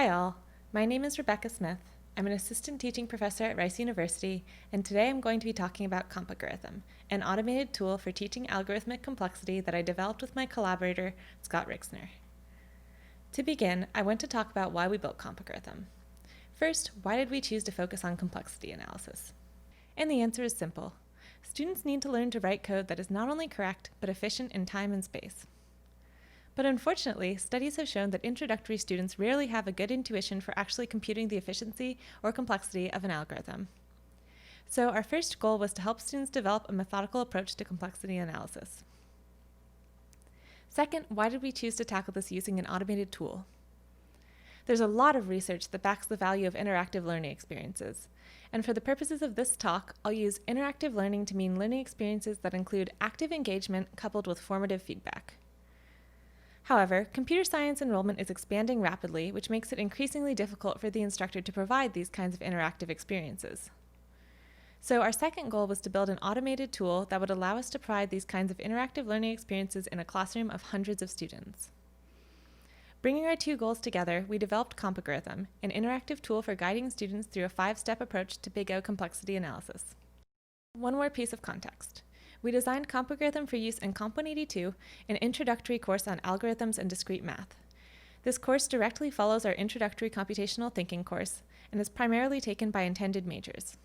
Hi all, my name is Rebecca Smith. I'm an assistant teaching professor at Rice University, and today I'm going to be talking about Compigorithm, an automated tool for teaching algorithmic complexity that I developed with my collaborator, Scott Rixner. To begin, I want to talk about why we built Compigorithm. First, why did we choose to focus on complexity analysis? And the answer is simple. Students need to learn to write code that is not only correct, but efficient in time and space. But unfortunately, studies have shown that introductory students rarely have a good intuition for actually computing the efficiency or complexity of an algorithm. So our first goal was to help students develop a methodical approach to complexity analysis. Second, why did we choose to tackle this using an automated tool? There's a lot of research that backs the value of interactive learning experiences. And for the purposes of this talk, I'll use interactive learning to mean learning experiences that include active engagement coupled with formative feedback. However, computer science enrollment is expanding rapidly, which makes it increasingly difficult for the instructor to provide these kinds of interactive experiences. So our second goal was to build an automated tool that would allow us to provide these kinds of interactive learning experiences in a classroom of hundreds of students. Bringing our two goals together, we developed Compigorithm, an interactive tool for guiding students through a 5-step approach to Big O complexity analysis. One more piece of context. We designed Compigorithm for use in Comp 182, an introductory course on algorithms and discrete math. This course directly follows our introductory computational thinking course and is primarily taken by intended majors.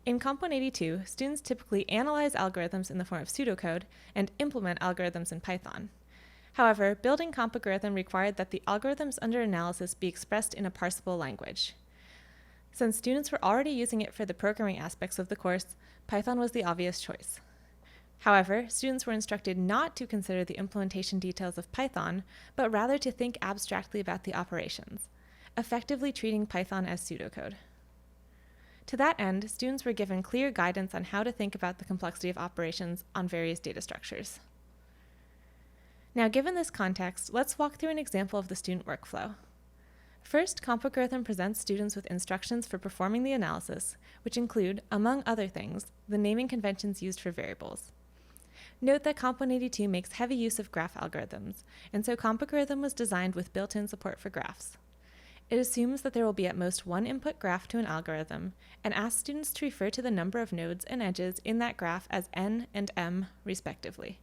In Comp 182, students typically analyze algorithms in the form of pseudocode and implement algorithms in Python. However, building Compigorithm required that the algorithms under analysis be expressed in a parsable language. Since students were already using it for the programming aspects of the course, Python was the obvious choice. However, students were instructed not to consider the implementation details of Python, but rather to think abstractly about the operations, effectively treating Python as pseudocode. To that end, students were given clear guidance on how to think about the complexity of operations on various data structures. Now, given this context, let's walk through an example of the student workflow. First, Compigorithm presents students with instructions for performing the analysis, which include, among other things, the naming conventions used for variables. Note that Comp 182 makes heavy use of graph algorithms, and so Compigorithm was designed with built-in support for graphs. It assumes that there will be at most one input graph to an algorithm, and asks students to refer to the number of nodes and edges in that graph as n and m, respectively.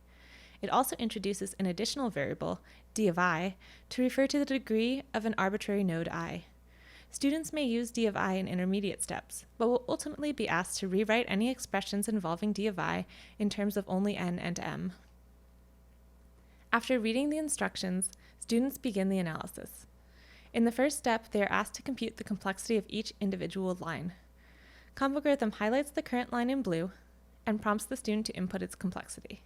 It also introduces an additional variable, d of I, to refer to the degree of an arbitrary node I. Students may use d of I in intermediate steps, but will ultimately be asked to rewrite any expressions involving d of I in terms of only n and m. After reading the instructions, students begin the analysis. In the first step, they are asked to compute the complexity of each individual line. Compigorithm highlights the current line in blue and prompts the student to input its complexity.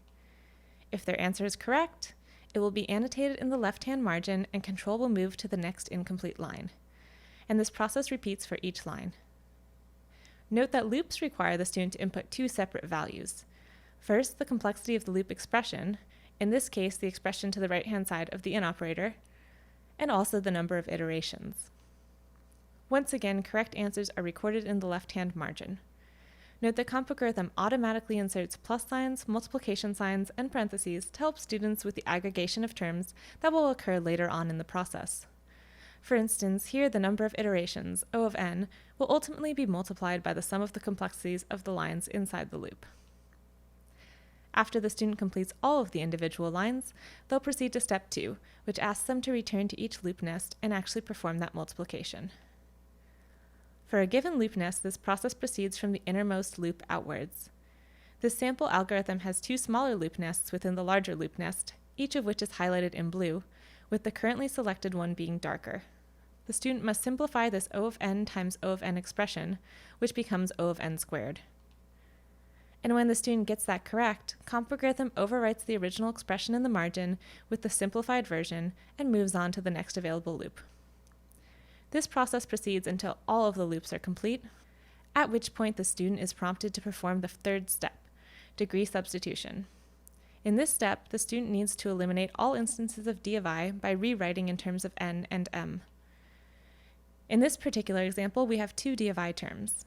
If their answer is correct, it will be annotated in the left-hand margin and control will move to the next incomplete line. And this process repeats for each line. Note that loops require the student to input two separate values. First, the complexity of the loop expression, in this case the expression to the right-hand side of the in operator, and also the number of iterations. Once again, correct answers are recorded in the left-hand margin. Note that Compigorithm automatically inserts plus signs, multiplication signs, and parentheses to help students with the aggregation of terms that will occur later on in the process. For instance, here the number of iterations, O of n, will ultimately be multiplied by the sum of the complexities of the lines inside the loop. After the student completes all of the individual lines, they'll proceed to step 2, which asks them to return to each loop nest and actually perform that multiplication. For a given loop nest, this process proceeds from the innermost loop outwards. This sample algorithm has two smaller loop nests within the larger loop nest, each of which is highlighted in blue, with the currently selected one being darker. The student must simplify this O of n times O of n expression, which becomes O of n squared. And when the student gets that correct, Compigorithm overwrites the original expression in the margin with the simplified version and moves on to the next available loop. This process proceeds until all of the loops are complete, at which point the student is prompted to perform the third step, degree substitution. In this step, the student needs to eliminate all instances of d of I by rewriting in terms of n and m. In this particular example, we have two d of I terms.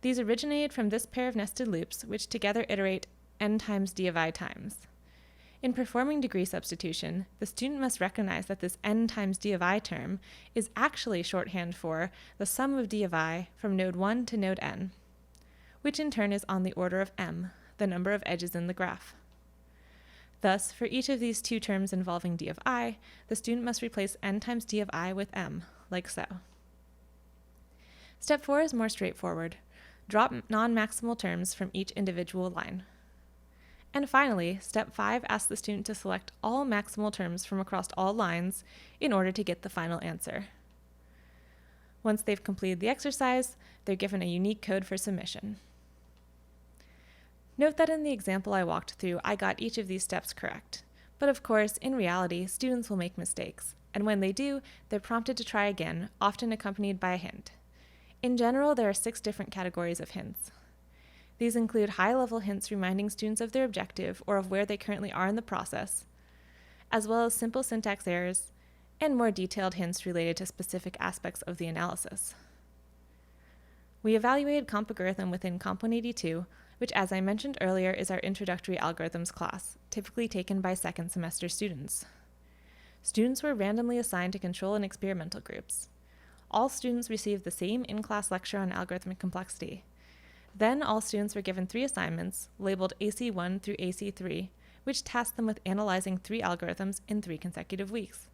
These originated from this pair of nested loops, which together iterate n times d of I times. In performing degree substitution, the student must recognize that this n times d of I term is actually shorthand for the sum of d of I from node 1 to node n, which in turn is on the order of m, the number of edges in the graph. Thus, for each of these two terms involving d of I, the student must replace n times d of I with m, like so. Step 4 is more straightforward. Drop non-maximal terms from each individual line. And finally, step 5 asks the student to select all maximal terms from across all lines in order to get the final answer. Once they've completed the exercise, they're given a unique code for submission. Note that in the example I walked through, I got each of these steps correct. But of course, in reality, students will make mistakes, and when they do, they're prompted to try again, often accompanied by a hint. In general, there are 6 different categories of hints. These include high-level hints reminding students of their objective or of where they currently are in the process, as well as simple syntax errors, and more detailed hints related to specific aspects of the analysis. We evaluated Compigorithm within Comp 182, which, as I mentioned earlier, is our introductory algorithms class, typically taken by second semester students. Students were randomly assigned to control and experimental groups. All students received the same in-class lecture on algorithmic complexity. Then all students were given 3 assignments, labeled AC1 through AC3, which tasked them with analyzing 3 algorithms in 3 consecutive weeks.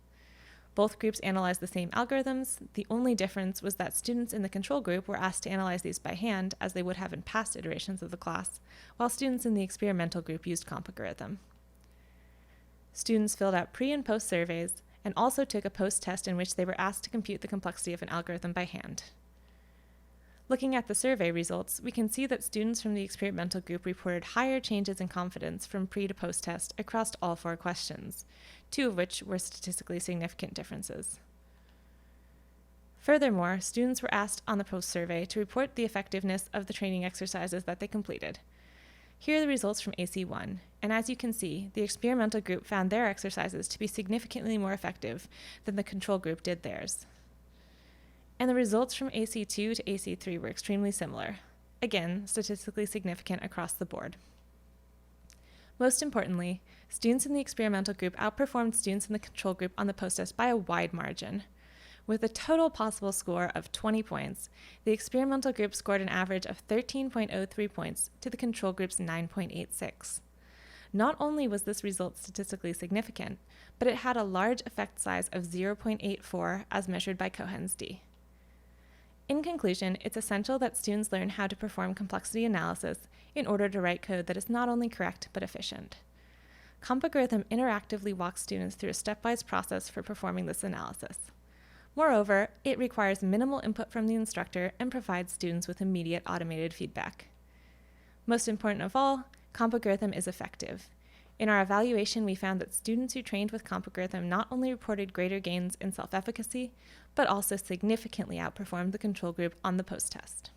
Both groups analyzed the same algorithms. The only difference was that students in the control group were asked to analyze these by hand, as they would have in past iterations of the class, while students in the experimental group used Compigorithm. Students filled out pre- and post surveys, and also took a post test in which they were asked to compute the complexity of an algorithm by hand. Looking at the survey results, we can see that students from the experimental group reported higher changes in confidence from pre to post test across all 4 questions, 2 of which were statistically significant differences. Furthermore, students were asked on the post survey to report the effectiveness of the training exercises that they completed. Here are the results from AC1, and as you can see, the experimental group found their exercises to be significantly more effective than the control group did theirs. And the results from AC2 to AC3 were extremely similar, again, statistically significant across the board. Most importantly, students in the experimental group outperformed students in the control group on the post test by a wide margin. With a total possible score of 20 points, the experimental group scored an average of 13.03 points to the control group's 9.86. Not only was this result statistically significant, but it had a large effect size of 0.84 as measured by Cohen's d. In conclusion, it's essential that students learn how to perform complexity analysis in order to write code that is not only correct but efficient. Compigorithm interactively walks students through a stepwise process for performing this analysis. Moreover, it requires minimal input from the instructor and provides students with immediate automated feedback. Most important of all, Compigorithm is effective. In our evaluation, we found that students who trained with Compigorithm not only reported greater gains in self-efficacy, but also significantly outperformed the control group on the post-test.